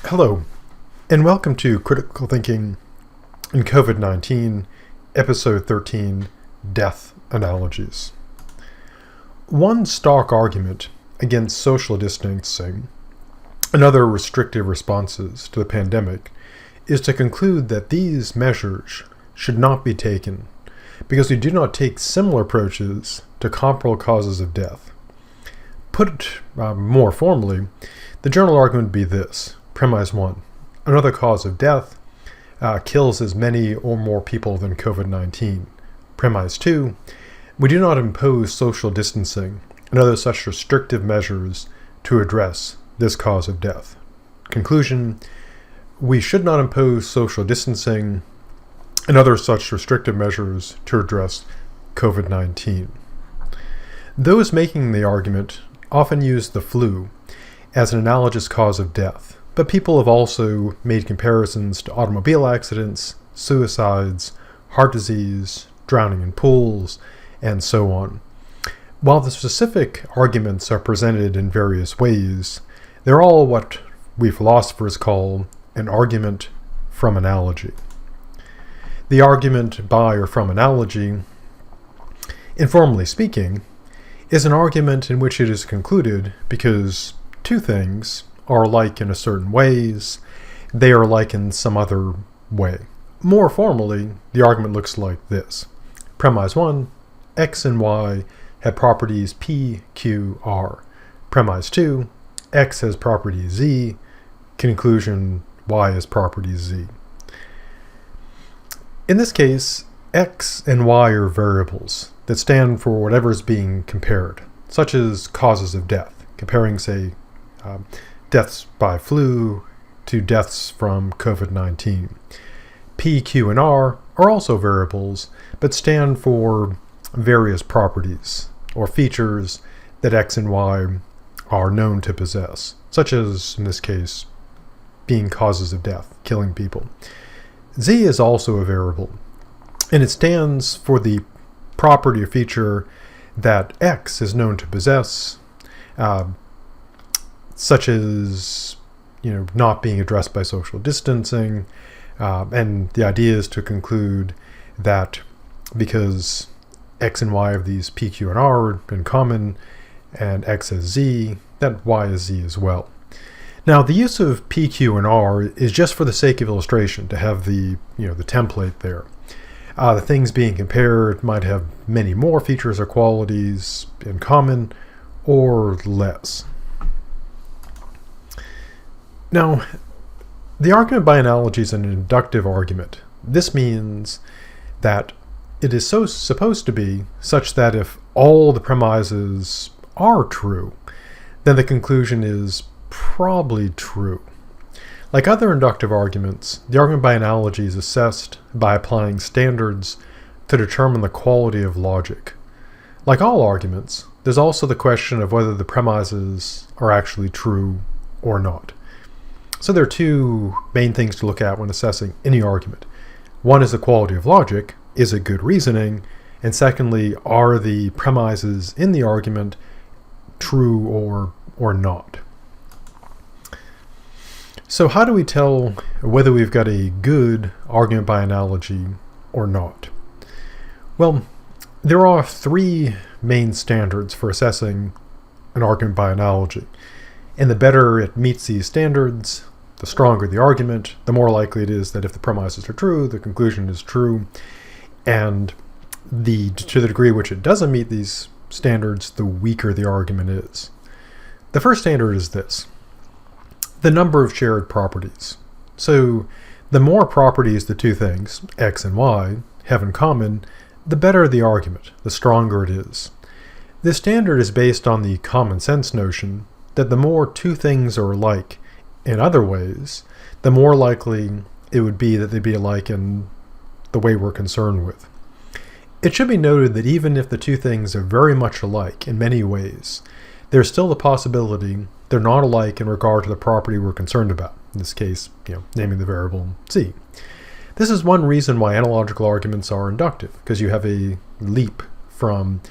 Hello, and welcome to Critical Thinking in COVID-19, Episode 13, Death Analogies. One stock argument against social distancing and other restrictive responses to the pandemic is to conclude that these measures should not be taken because we do not take similar approaches to comparable causes of death. Put more formally, the general argument would be this. Premise 1. Another cause of death kills as many or more people than COVID-19. Premise 2. We do not impose social distancing and other such restrictive measures to address this cause of death. Conclusion. We should not impose social distancing and other such restrictive measures to address COVID-19. Those making the argument often use the flu as an analogous cause of death, but people have also made comparisons to automobile accidents, suicides, heart disease, drowning in pools, and so on. While the specific arguments are presented in various ways, they're all what we philosophers call an argument from analogy. The argument by or from analogy, informally speaking, is an argument in which it is concluded because two things are alike in a certain ways, they are alike in some other way. More formally, the argument looks like this. Premise 1, x and y have properties p, q, r. Premise 2, x has property z. Conclusion, y has property z. In this case, x and y are variables that stand for whatever is being compared, such as causes of death, comparing, say, deaths by flu to deaths from COVID-19. P, Q, and R are also variables, but stand for various properties or features that X and Y are known to possess, such as, in this case, being causes of death, killing people. Z is also a variable, and it stands for the property or feature that X is known to possess, such as not being addressed by social distancing, and the idea is to conclude that because X and Y have these P, Q, and R in common, and X has Z, that Y is Z as well. Now, the use of P, Q, and R is just for the sake of illustration, to have the template there. The things being compared might have many more features or qualities in common, or less. Now, the argument by analogy is an inductive argument. This means that it is so supposed to be such that if all the premises are true, then the conclusion is probably true. Like other inductive arguments, the argument by analogy is assessed by applying standards to determine the quality of logic. Like all arguments, there's also the question of whether the premises are actually true or not. So there are two main things to look at when assessing any argument. One is the quality of logic. Is it good reasoning? And secondly, are the premises in the argument true or not? So how do we tell whether we've got a good argument by analogy or not? Well, there are three main standards for assessing an argument by analogy. And the better it meets these standards, the stronger the argument, the more likely it is that if the premises are true, the conclusion is true. And to the degree which it doesn't meet these standards, the weaker the argument is. The first standard is this: the number of shared properties. So the more properties the two things, X and Y, have in common, the better the argument, the stronger it is. This standard is based on the common sense notion that the more two things are alike in other ways, the more likely it would be that they'd be alike in the way we're concerned with. It should be noted that even if the two things are very much alike in many ways, there's still the possibility they're not alike in regard to the property we're concerned about, in this case, naming the variable Z. This is one reason why analogical arguments are inductive, because you have a leap from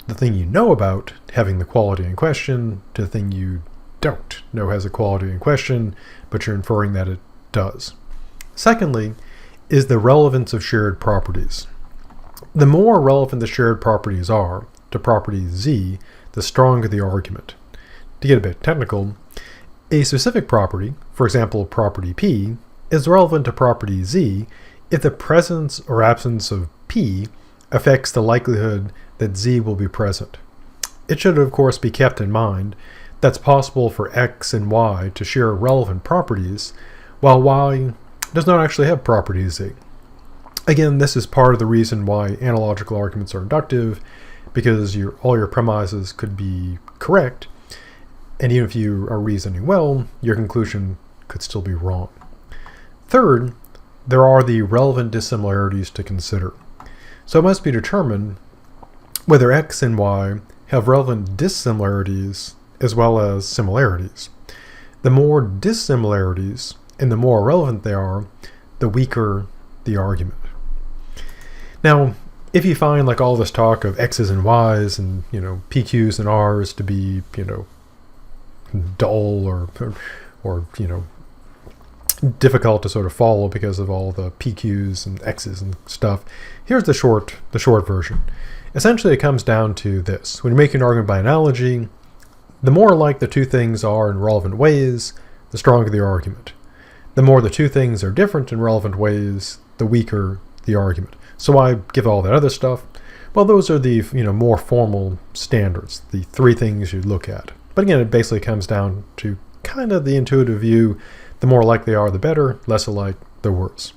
the thing you know about having the quality in question to the thing you don't know has a quality in question, but you're inferring that it does. Secondly, is the relevance of shared properties. The more relevant the shared properties are to property Z, the stronger the argument. To get a bit technical, a specific property, for example property P, is relevant to property Z if the presence or absence of P affects the likelihood that Z will be present. It should of course be kept in mind that it's possible for X and Y to share relevant properties, while Y does not actually have property Z. Again, this is part of the reason why analogical arguments are inductive, because all your premises could be correct, and even if you are reasoning well, your conclusion could still be wrong. Third, there are the relevant dissimilarities to consider. So it must be determined whether X and Y have relevant dissimilarities as well as similarities. The more dissimilarities and the more relevant they are, the weaker the argument. Now, if you find like all this talk of X's and Y's and, PQs and R's to be, dull or difficult to sort of follow because of all the PQs and X's and stuff, here's the short version. Essentially, it comes down to this. When you're making an argument by analogy, the more alike the two things are in relevant ways, the stronger the argument. The more the two things are different in relevant ways, the weaker the argument. So why give all that other stuff? Well, those are the more formal standards, the three things you look at. But again, it basically comes down to kind of the intuitive view. The more alike they are, the better. Less alike, the worse.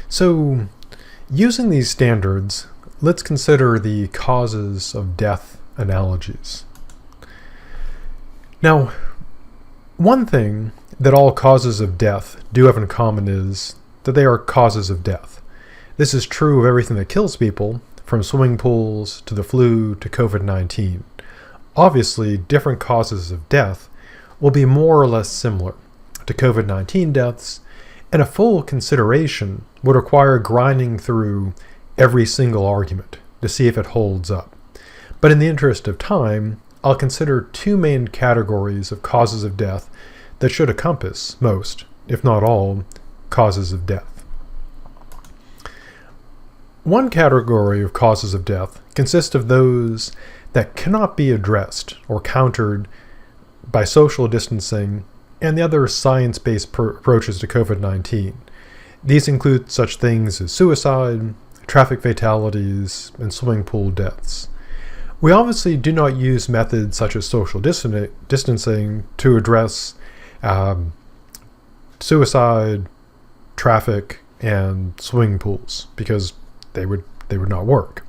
So, using these standards, let's consider the causes of death analogies. Now, one thing that all causes of death do have in common is that they are causes of death. This is true of everything that kills people, from swimming pools to the flu to COVID-19. Obviously, different causes of death will be more or less similar to COVID-19 deaths, and a full consideration would require grinding through every single argument to see if it holds up. But in the interest of time, I'll consider two main categories of causes of death that should encompass most, if not all, causes of death. One category of causes of death consists of those that cannot be addressed or countered by social distancing and the other science-based approaches to COVID-19. These include such things as suicide, traffic fatalities, and swimming pool deaths. We obviously do not use methods such as social distancing to address suicide, traffic, and swimming pools because they would not work.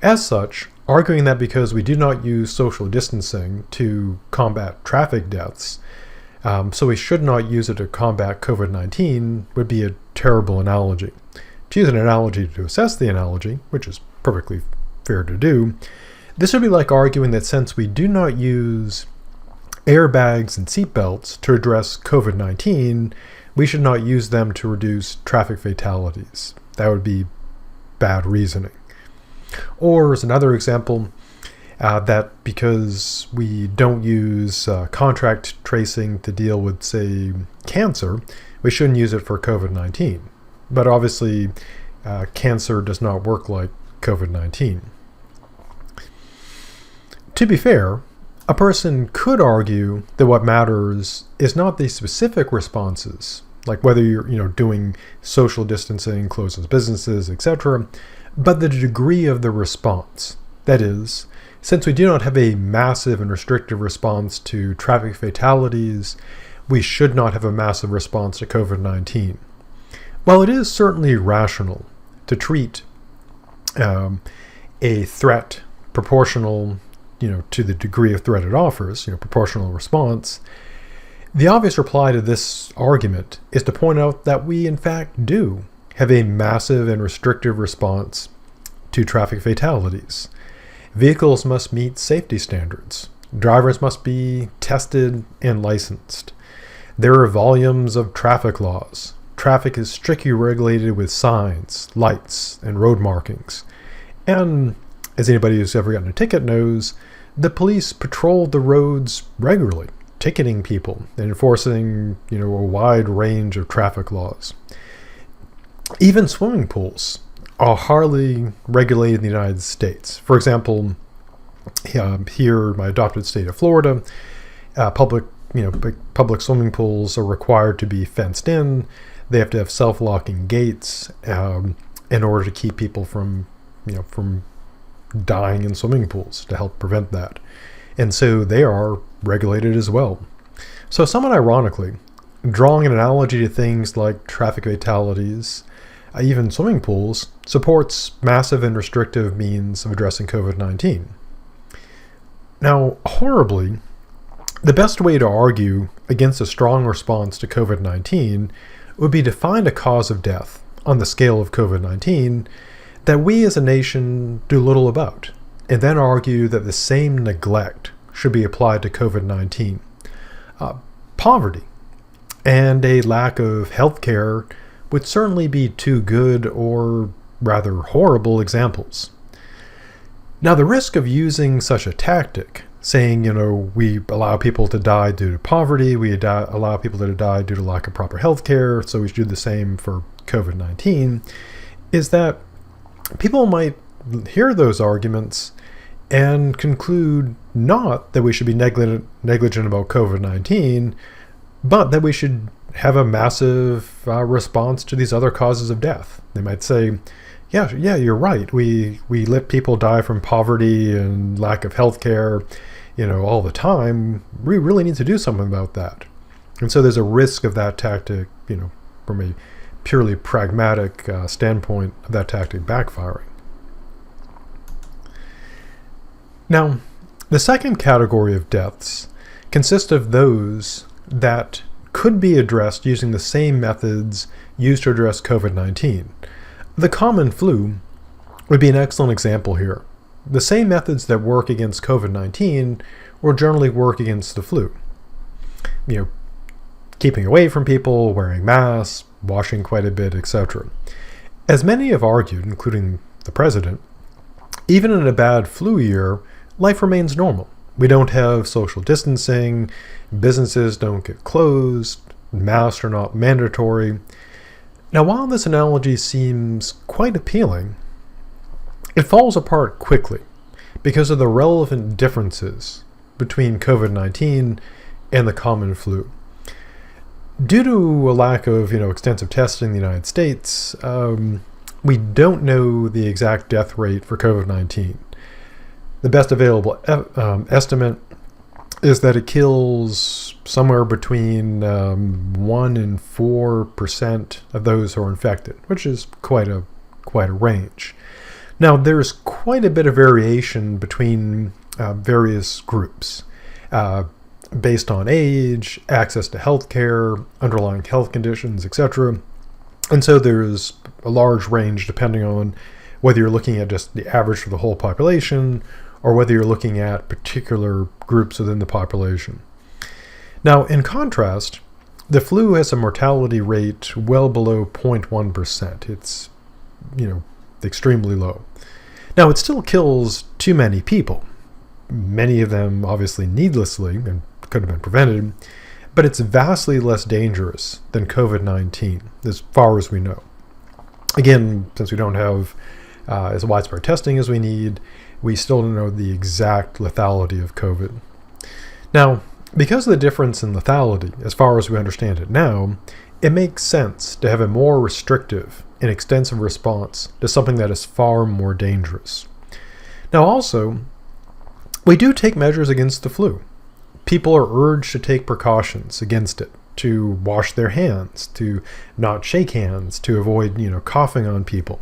As such, arguing that because we do not use social distancing to combat traffic deaths, so we should not use it to combat COVID-19 would be a terrible analogy. To use an analogy to assess the analogy, which is perfectly fair to do, this would be like arguing that since we do not use airbags and seatbelts to address COVID-19, we should not use them to reduce traffic fatalities. That would be bad reasoning. Or as another example, that because we don't use contact tracing to deal with, say, cancer, we shouldn't use it for COVID-19. But obviously, cancer does not work like COVID-19. To be fair, a person could argue that what matters is not the specific responses, like whether you're doing social distancing, closes businesses, etc., but the degree of the response. That is, since we do not have a massive and restrictive response to traffic fatalities, we should not have a massive response to COVID-19. While it is certainly rational to treat a threat proportional, to the degree of threat it offers, proportional response, the obvious reply to this argument is to point out that we in fact do have a massive and restrictive response to traffic fatalities. Vehicles must meet safety standards. Drivers must be tested and licensed. There are volumes of traffic laws. Traffic is strictly regulated with signs, lights, and road markings. And as anybody who's ever gotten a ticket knows, the police patrolled the roads regularly, ticketing people and enforcing, a wide range of traffic laws. Even swimming pools are highly regulated in the United States. For example, here in my adopted state of Florida, public swimming pools are required to be fenced in. They have to have self-locking gates in order to keep people from dying in swimming pools, to help prevent that. And so they are regulated as well. So somewhat ironically, drawing an analogy to things like traffic fatalities, even swimming pools, supports massive and restrictive means of addressing COVID-19. Now, horribly, the best way to argue against a strong response to COVID-19 would be to find a cause of death on the scale of COVID-19 that we as a nation do little about, and then argue that the same neglect should be applied to COVID-19. Poverty and a lack of health care would certainly be two good, or rather horrible, examples. Now, the risk of using such a tactic, saying, we allow people to die due to poverty, we allow people to die due to lack of proper health care, so we should do the same for COVID-19, is that people might hear those arguments and conclude not that we should be negligent about COVID-19, but that we should have a massive response to these other causes of death. They might say, yeah, you're right. We let people die from poverty and lack of health care, all the time. We really need to do something about that. And so there's a risk of that tactic, from a purely pragmatic standpoint, of that tactic backfiring. Now, the second category of deaths consists of those that could be addressed using the same methods used to address COVID-19. The common flu would be an excellent example here. The same methods that work against COVID-19 will generally work against the flu. Keeping away from people, wearing masks, washing quite a bit, etc. As many have argued, including the president, even in a bad flu year, life remains normal. We don't have social distancing, businesses don't get closed, masks are not mandatory. Now, while this analogy seems quite appealing, it falls apart quickly because of the relevant differences between COVID-19 and the common flu. Due to a lack of, extensive testing in the United States, we don't know the exact death rate for COVID-19. The best available estimate is that it kills somewhere between 1 and 4% of those who are infected, which is quite a range. Now, there's quite a bit of variation between various groups based on age, access to health care, underlying health conditions, etc. And so there's a large range depending on whether you're looking at just the average for the whole population or whether you're looking at particular groups within the population. Now, in contrast, the flu has a mortality rate well below 0.1%. It's, extremely low. Now, it still kills too many people, many of them obviously needlessly and could have been prevented, but it's vastly less dangerous than COVID-19, as far as we know. Again, since we don't have as widespread testing as we need, we still don't know the exact lethality of COVID. Now, because of the difference in lethality, as far as we understand it now, it makes sense to have a more restrictive and extensive response to something that is far more dangerous. Now also, we do take measures against the flu. People are urged to take precautions against it, to wash their hands, to not shake hands, to avoid, coughing on people.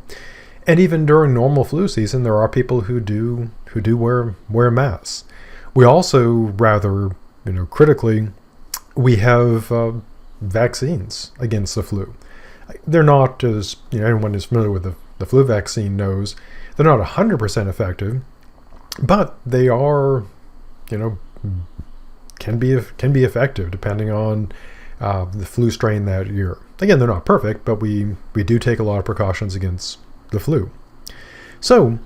And even during normal flu season, there are people who do wear masks. We also, rather, critically, we have vaccines against the flu. They're not, as anyone who's familiar with the flu vaccine knows, they're not 100% effective, but they are, can be effective depending on the flu strain that year. Again, they're not perfect, but we do take a lot of precautions against the flu. So,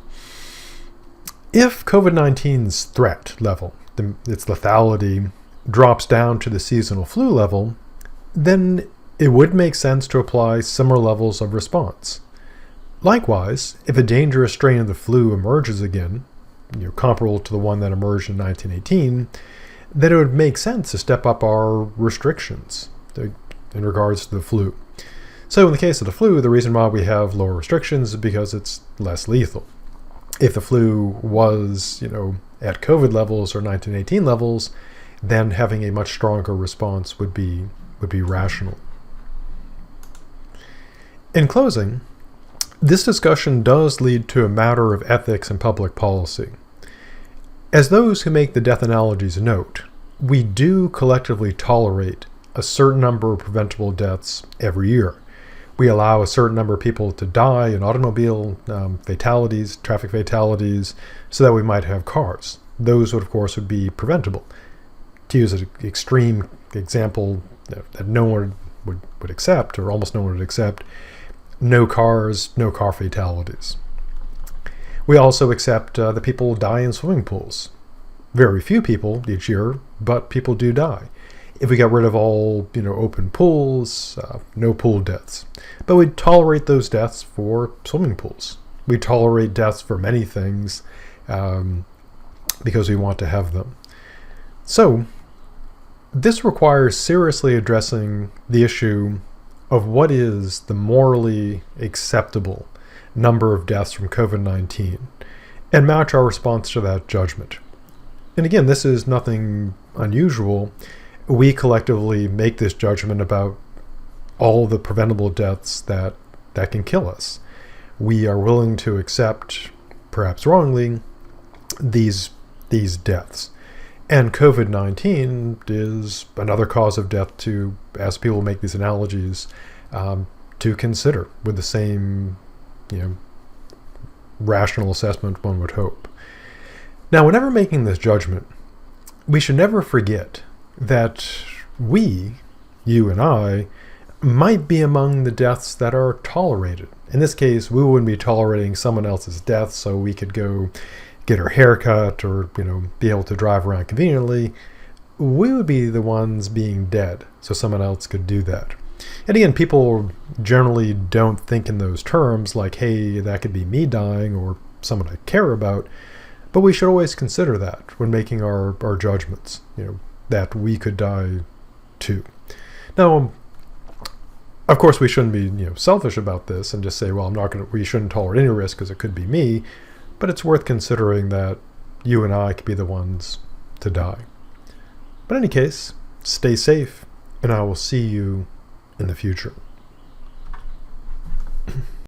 If COVID-19's threat level, its lethality, drops down to the seasonal flu level, then it would make sense to apply similar levels of response. Likewise, if a dangerous strain of the flu emerges again, comparable to the one that emerged in 1918, then it would make sense to step up our restrictions in regards to the flu. So in the case of the flu, the reason why we have lower restrictions is because it's less lethal. If the flu was, at COVID levels or 1918 levels, then having a much stronger response would be rational. In closing, this discussion does lead to a matter of ethics and public policy. As those who make the death analogies note, we do collectively tolerate a certain number of preventable deaths every year. We allow a certain number of people to die in automobile fatalities, traffic fatalities, so that we might have cars. Those would, of course, be preventable. To use an extreme example that no one would accept, or almost no one would accept, no cars, no car fatalities. We also accept that people die in swimming pools. Very few people each year, but people do die. If we got rid of all, open pools, no pool deaths. But we tolerate those deaths for swimming pools. We tolerate deaths for many things because we want to have them. So, this requires seriously addressing the issue of what is the morally acceptable number of deaths from COVID-19 and match our response to that judgment. And again, this is nothing unusual. We collectively make this judgment about all the preventable deaths that can kill us. We are willing to accept, perhaps wrongly, these deaths. And COVID-19 is another cause of death to, as people make these analogies, to consider with the same, rational assessment one would hope. Now, whenever making this judgment, we should never forget that we, you and I, might be among the deaths that are tolerated. In this case, we wouldn't be tolerating someone else's death so we could go get our hair cut or, be able to drive around conveniently. We would be the ones being dead so someone else could do that. And again, people generally don't think in those terms like, hey, that could be me dying or someone I care about. But we should always consider that when making our judgments, that we could die too. Now, of course, we shouldn't be selfish about this and just say, well, we shouldn't tolerate any risk because it could be me. But it's worth considering that you and I could be the ones to die. But in any case, stay safe, and I will see you in the future.